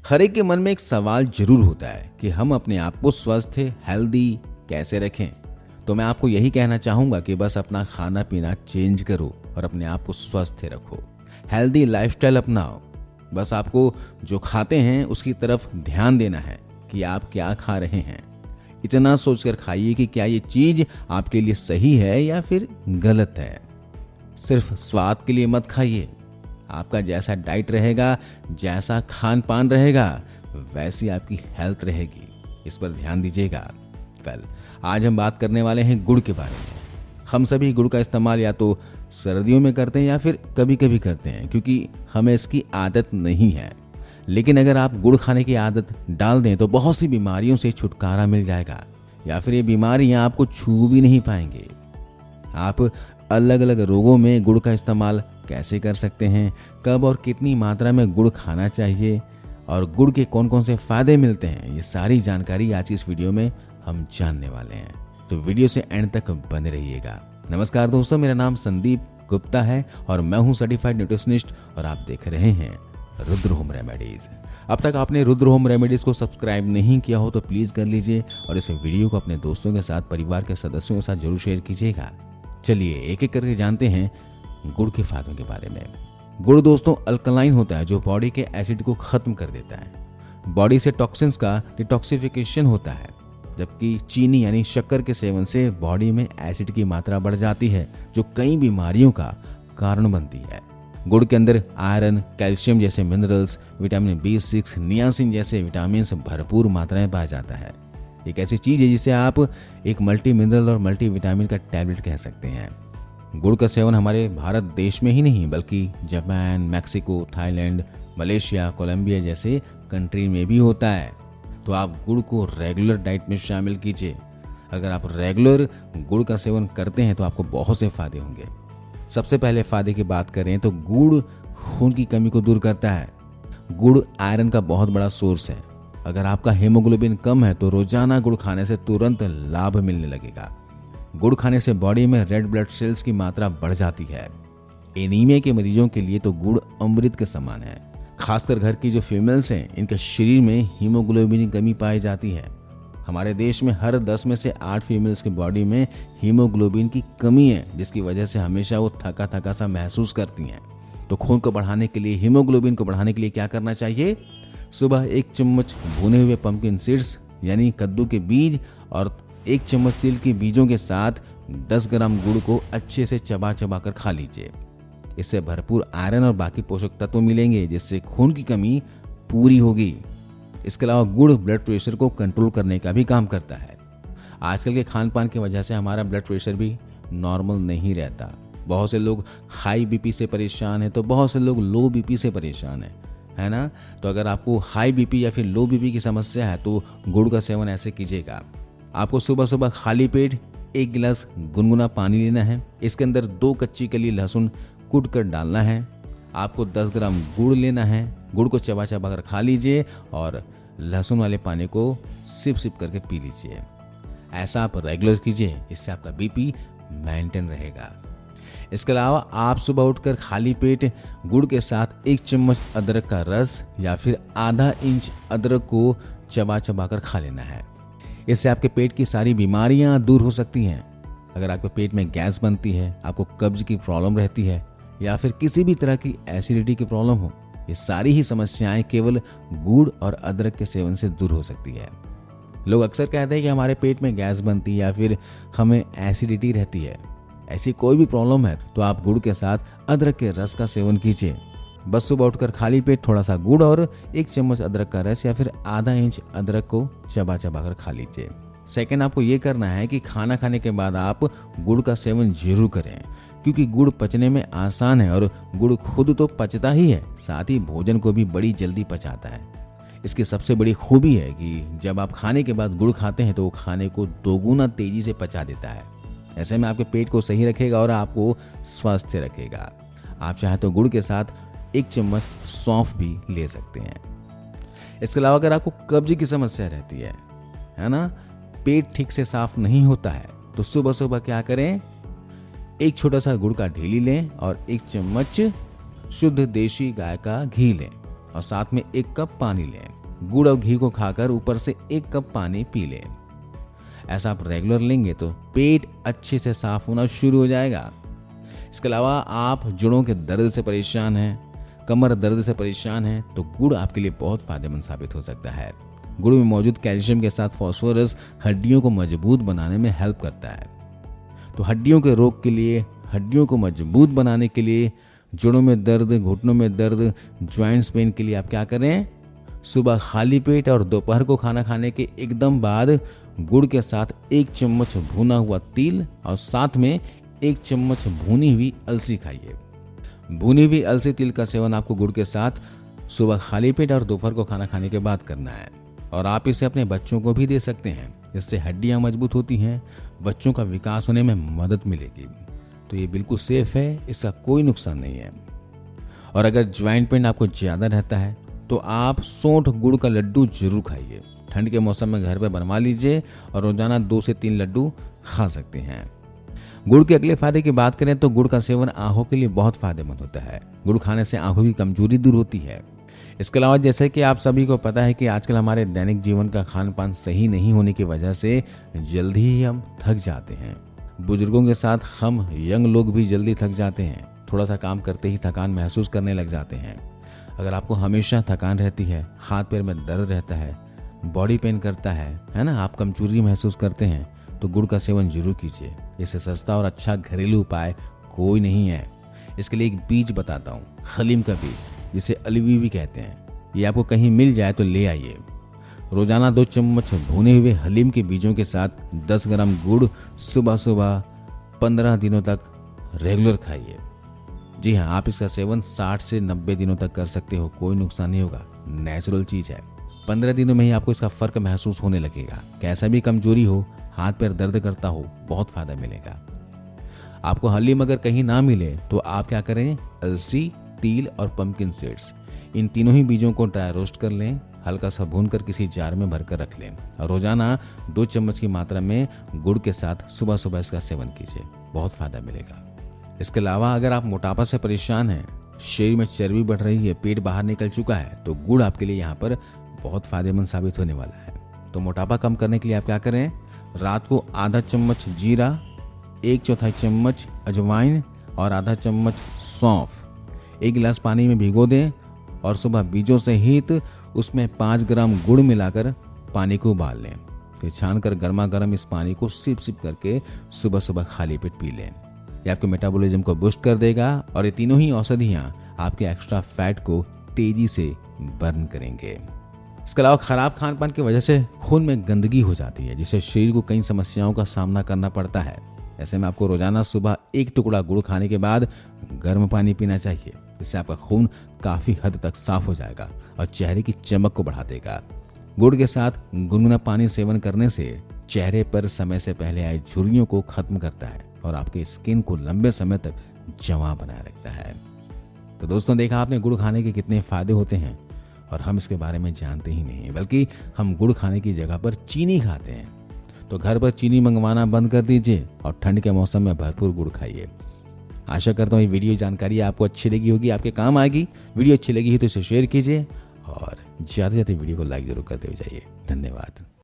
हर एक के मन में एक सवाल जरूर होता है कि हम अपने आप को स्वस्थ हेल्दी कैसे रखें। तो मैं आपको यही कहना चाहूंगा कि बस अपना खाना पीना चेंज करो और अपने आप को स्वस्थ रखो, हेल्दी लाइफस्टाइल अपनाओ। बस आपको जो खाते हैं उसकी तरफ ध्यान देना है कि आप क्या खा रहे हैं। इतना सोचकर खाइए कि क्या ये चीज आपके लिए सही है या फिर गलत है। सिर्फ स्वाद के लिए मत खाइए। आपका जैसा डाइट रहेगा, जैसा खान पान रहेगा, वैसी आपकी हेल्थ रहेगी। इस पर ध्यान दीजिएगा। आज हम बात करने वाले हैं गुड़ के बारे में। हम सभी गुड़ का इस्तेमाल या तो सर्दियों में करते हैं या फिर कभी कभी करते हैं क्योंकि हमें इसकी आदत नहीं है। लेकिन अगर आप गुड़ खाने की आदत डाल दें तो बहुत सी बीमारियों से छुटकारा मिल जाएगा या फिर ये बीमारियां आपको छू भी नहीं पाएंगे। आप अलग अलग रोगों में गुड़ का इस्तेमाल कैसे कर सकते हैं, कब और कितनी मात्रा में गुड़ खाना चाहिए और गुड़ के कौन कौन से फायदे मिलते हैं, ये सारी जानकारी आज की इस वीडियो में हम जानने वाले हैं। तो वीडियो से एंड तक बने रहिएगा। नमस्कार दोस्तों, मेरा नाम संदीप गुप्ता है और मैं हूं सर्टिफाइड न्यूट्रिशनिस्ट और आप देख रहे हैं रुद्र होम रेमेडीज। अब तक आपने रुद्र होम रेमेडीज को सब्सक्राइब नहीं किया हो तो प्लीज कर लीजिए और इस वीडियो को अपने दोस्तों के साथ, परिवार के सदस्यों के साथ जरूर शेयर कीजिएगा। चलिए एक एक करके जानते हैं गुड़ के फायदों के बारे में। गुड़ दोस्तों अल्कलाइन होता है जो बॉडी के एसिड को खत्म कर देता है। बॉडी से टॉक्सिन्स का डिटॉक्सिफिकेशन होता है, जबकि चीनी यानी शक्कर के सेवन से बॉडी में एसिड की मात्रा बढ़ जाती है जो कई बीमारियों का कारण बनती है। गुड़ के अंदर आयरन, कैल्शियम जैसे मिनरल्स, विटामिन B6, नियासिन जैसे विटामिन भरपूर मात्रा में पाया जाता है। एक ऐसी चीज है जिसे आप एक मल्टी मिनरल और मल्टी विटामिन का टैबलेट कह सकते हैं। गुड़ का सेवन हमारे भारत देश में ही नहीं बल्कि Japan, Mexico, Thailand, Malaysia, Colombia जैसे कंट्री में भी होता है। तो आप गुड़ को रेगुलर डाइट में शामिल कीजिए। अगर आप रेगुलर गुड़ का सेवन करते हैं तो आपको बहुत से फायदे होंगे। सबसे पहले फायदे की बात करें तो गुड़ खून की कमी को दूर करता है। गुड़ आयरन का बहुत बड़ा सोर्स है। अगर आपका हीमोग्लोबिन कम है तो रोजाना गुड़ खाने से तुरंत लाभ मिलने लगेगा। गुड़ खाने से बॉडी में रेड ब्लड सेल्स की मात्रा बढ़ जाती है। एनीमिया के मरीजों के लिए तो गुड़ अमृत के समान है। खासकर घर की जो फीमेल्स हैं, इनके शरीर में हीमोग्लोबिन की कमी पाई जाती है। हमारे देश में हर 10 में से 8 फीमेल्स की बॉडी में हीमोग्लोबिन की कमी है, जिसकी वजह से हमेशा वो थका थका सा महसूस करती हैं। तो खून को बढ़ाने के लिए, हीमोग्लोबिन को बढ़ाने के लिए क्या करना चाहिए? सुबह 1 चम्मच भुने हुए पंपकिन सीड्स यानी कद्दू के बीज और 1 चम्मच तिल के बीजों के साथ 10 ग्राम गुड़ को अच्छे से चबा चबा कर खा लीजिए। इससे भरपूर आयरन और बाकी पोषक तत्व मिलेंगे जिससे खून की कमी पूरी होगी। इसके अलावा गुड़ ब्लड प्रेशर को कंट्रोल करने का भी काम करता है। आजकल के खान पान की वजह से हमारा ब्लड प्रेशर भी नॉर्मल नहीं रहता। बहुत से लोग हाई बीपी से परेशान हैं तो बहुत से लोग लो बीपी से परेशान है ना। तो अगर आपको हाई बीपी या फिर लो बीपी की समस्या है तो गुड़ का सेवन ऐसे कीजिएगा। आपको सुबह सुबह खाली पेट 1 गिलास गुनगुना पानी लेना है। इसके अंदर 2 कच्ची कली लहसुन कूट कर डालना है। आपको 10 ग्राम गुड़ लेना है। गुड़ को चबा चबा कर खा लीजिए और लहसुन वाले पानी को सिप सिप करके पी लीजिए। ऐसा आप रेगुलर कीजिए, इससे आपका बीपी मेंटेन रहेगा। इसके अलावा आप सुबह उठकर खाली पेट गुड़ के साथ 1 चम्मच अदरक का रस या फिर आधा इंच अदरक को चबा चबा कर खा लेना है। इससे आपके पेट की सारी बीमारियां दूर हो सकती हैं। अगर आपके पेट में गैस बनती है, आपको कब्ज की प्रॉब्लम रहती है या फिर किसी भी तरह की एसिडिटी की प्रॉब्लम हो, ये सारी ही समस्याएं केवल गुड़ और अदरक के सेवन से दूर हो सकती है। लोग अक्सर कहते हैं कि हमारे पेट में गैस बनती है या फिर हमें एसिडिटी रहती है। ऐसी कोई भी प्रॉब्लम है तो आप गुड़ के साथ अदरक के रस का सेवन कीजिए। बस सुबह उठकर खाली पेट थोड़ा सा गुड़ और 1 चम्मच अदरक का रस या फिर आधा इंच अदरक को चबा चबा कर खा लीजिए। सेकंड, आपको ये करना है कि खाना खाने के बाद आप गुड़ का सेवन जरूर करें, क्योंकि गुड़ पचने में आसान है और गुड़ खुद तो पचता ही है, साथ ही भोजन को भी बड़ी जल्दी पचाता है। इसकी सबसे बड़ी खूबी है कि जब आप खाने के बाद गुड़ खाते हैं तो वो खाने को दोगुना तेजी से पचा देता है। ऐसे में आपके पेट को सही रखेगा और आपको स्वस्थ रखेगा। आप चाहे तो गुड़ के साथ 1 चम्मच सौंफ भी ले सकते हैं। इसके अलावा अगर आपको कब्ज की समस्या रहती है ना, पेट ठीक से साफ नहीं होता है, तो सुबह सुबह क्या करें, 1 छोटा सा गुड़ का ढेली लें और 1 चम्मच शुद्ध देशी गाय का घी लें और साथ में 1 कप पानी लें। गुड़ और घी को खाकर ऊपर से 1 कप पानी पी लें। ऐसा आप रेगुलर लेंगे तो पेट अच्छे से साफ होना शुरू हो जाएगा। इसके अलावा आप जोड़ों के दर्द से परेशान हैं, कमर दर्द से परेशान हैं, तो गुड़ आपके लिए बहुत फायदेमंद साबित हो सकता है। गुड़ में मौजूद कैल्शियम के साथ फास्फोरस हड्डियों को मजबूत बनाने में हेल्प करता है। तो हड्डियों के रोग के लिए, हड्डियों को मजबूत बनाने के लिए, जोड़ों में दर्द, घुटनों में दर्द, ज्वाइंट्स पेन के लिए आप क्या करें, सुबह खाली पेट और दोपहर को खाना खाने के एकदम बाद गुड़ के साथ 1 चम्मच भुना हुआ तिल और साथ में 1 चम्मच भुनी हुई अलसी खाइए। भुनी हुई अलसी तिल का सेवन आपको गुड़ के साथ सुबह खाली पेट और दोपहर को खाना खाने के बाद करना है। और आप इसे अपने बच्चों को भी दे सकते हैं। इससे हड्डियां मजबूत होती हैं, बच्चों का विकास होने में मदद मिलेगी। तो ये बिल्कुल सेफ है, इसका कोई नुकसान नहीं है। और अगर ज्वाइंट पेन आपको ज़्यादा रहता है तो आप सौंठ गुड़ का लड्डू जरूर खाइए। ठंड के मौसम में घर पर बनवा लीजिए और रोजाना 2 से 3 लड्डू खा सकते हैं। गुड़ के अगले फायदे की बात करें तो गुड़ का सेवन आंखों के लिए बहुत फायदेमंद होता है। गुड़ खाने से आंखों की कमजोरी दूर होती है। इसके अलावा जैसे कि आप सभी को पता है कि आजकल हमारे दैनिक जीवन का खान पान सही नहीं होने की वजह से जल्दी ही हम थक जाते हैं। बुजुर्गों के साथ हम यंग लोग भी जल्दी थक जाते हैं। थोड़ा सा काम करते ही थकान महसूस करने लग जाते हैं। अगर आपको हमेशा थकान रहती है, हाथ पैर में दर्द रहता है, बॉडी पेन करता है ना, आप कमजोरी महसूस करते हैं, तो गुड़ का सेवन जरूर कीजिए। इससे सस्ता और अच्छा घरेलू उपाय कोई नहीं है। इसके लिए एक बीज बताता हूँ, हलीम का बीज, जिसे अलवी भी कहते हैं। ये आपको कहीं मिल जाए तो ले आइए। रोजाना 2 चम्मच भुने हुए हलीम के बीजों के साथ 10 ग्राम गुड़ सुबह सुबह 15 दिनों तक रेगुलर खाइए। जी हाँ, आप इसका सेवन 60 से 90 दिनों तक कर सकते हो, कोई नुकसान नहीं होगा, नेचुरल चीज है। 15 दिनों में ही आपको इसका फर्क महसूस होने लगेगा। कैसा भी कमजोरी हो, हाथ पैर दर्द करता हो, बहुत फायदा मिलेगा। आपको हलीम अगर कहीं ना मिले तो आप क्या करें, अलसी, तिल और पंपकिन सीड्स, इन तीनों ही बीजों को ड्राई रोस्ट कर लें, हल्का सा भूनकर किसी जार में भरकर रख लें और रोजाना 2 चम्मच की मात्रा में गुड़ के साथ सुबह सुबह इसका सेवन कीजिए, बहुत फायदा मिलेगा। इसके अलावा अगर आप मोटापा से परेशान हैं, शरीर में चर्बी बढ़ रही है, पेट बाहर निकल चुका है, तो गुड़ आपके लिए यहाँ पर बहुत फायदेमंद साबित होने वाला है। तो मोटापा कम करने के लिए आप क्या करें, रात को आधा चम्मच जीरा, 1/4 चम्मच अजवाइन और आधा चम्मच सौंफ 1 गिलास पानी में भिगो दें और सुबह बीजों सहित उसमें 5 ग्राम गुड़ मिलाकर पानी को उबाल लें। फिर छानकर गर्मा गर्म इस पानी को सिप सिप करके सुबह सुबह खाली पेट पी लें। ये आपके मेटाबॉलिज्म को बूस्ट कर देगा और ये तीनों ही औषधियाँ आपके एक्स्ट्रा फैट को तेजी से बर्न करेंगे। इसके अलावा खराब खान पान की वजह से खून में गंदगी हो जाती है, जिससे शरीर को कई समस्याओं का सामना करना पड़ता है। ऐसे में आपको रोजाना सुबह 1 टुकड़ा गुड़ खाने के बाद गर्म पानी पीना चाहिए। इससे आपका खून काफी हद तक साफ हो जाएगा और चेहरे की चमक को बढ़ा देगा। गुड़ के साथ गुनगुना पानी सेवन करने से चेहरे पर समय से पहले आए झुर्रियों को खत्म करता है और आपके स्किन को लंबे समय तक जमा बनाए रखता है। तो दोस्तों, देखा आपने गुड़ खाने के कितने फायदे होते हैं और हम इसके बारे में जानते ही नहीं, बल्कि हम गुड़ खाने की जगह पर चीनी खाते हैं। तो घर पर चीनी मंगवाना बंद कर दीजिए और ठंड के मौसम में भरपूर गुड़ खाइए। आशा करता हूँ ये वीडियो जानकारी आपको अच्छी लगी होगी, आपके काम आएगी। वीडियो अच्छी लगी है तो इसे शेयर कीजिए और ज़्यादा से ज़्यादा वीडियो को लाइक जरूर करते हुए जाइए। धन्यवाद।